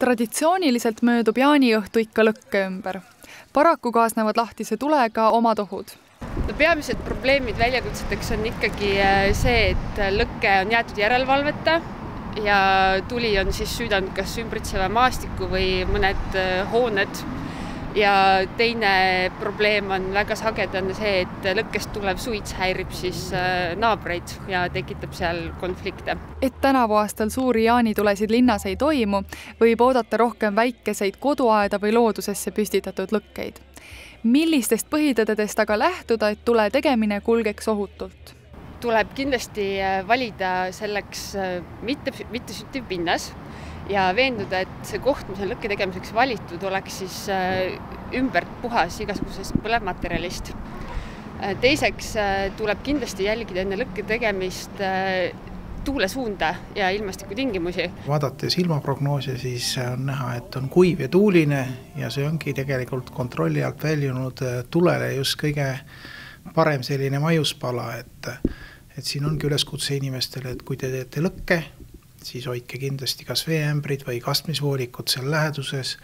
Traditsiooniliselt möödub jaaniõhtu ikka lõkke ümber. Paraku kaasnevad lahtise tulega omad ohud. Peamised probleemid väljakutseteks on ikkagi see, et lõkke on jäetud järelevalveta ja tuli on siis süüdanud kas ümbritseva maastiku või mõned hooned. Ja teine probleem on väga sagedane see, et lõkkest tulev suits häirib siis naabreid ja tekitab seal konflikte. Et tänavu aastal suuri jaanitulesid linnas ei toimu, võib oodata rohkem väikeseid koduaeda või loodusesse püstitatud lõkkeid. Millistest põhitõdedest aga lähtuda, et tule tegemine kulgeks ohutult? Tuleb kindlasti valida selleks mitte süttiv pinnas ja veenduda, et see koht, mis on lõkke tegemiseks valitud, oleks siis ümbert puhas igasugusest põlevmaterjalist. Teiseks tuleb kindlasti jälgida enne lõkke tegemist tuulesuunda ja ilmastikutingimusi. Vaadates ilmaprognoosi, siis on näha, et on kuiv ja tuuline ja see ongi tegelikult kontrolli alt väljunud tulele just kõige parem selline maiuspala, et siin ongi üleskutse inimestele, et kui te teete lõkke, siis hoidke kindlasti kas veeämbrid või kastmisvoolikud seal läheduses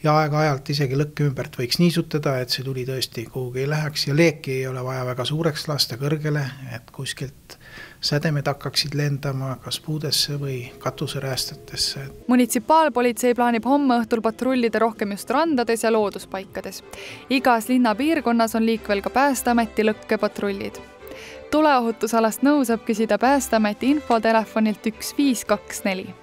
ja aeg-ajalt isegi lõkke ümbert võiks niisutada, et see tuli tõesti kuhugi ei läheks ja leeki ei ole vaja väga suureks lasta kõrgele, et kuskilt sädemed hakkaksid lendama kas puudesse või katuseräästatesse. Munitsipaalpolitsei plaanib homme õhtul patrullida rohkem just randades ja looduspaikades. Igas linnapiirkonnas on liikvel ka Päästeameti lõkkepatrullid. Tuleohutusalast nõu saab küsida Päästeameti infotelefonilt 1524.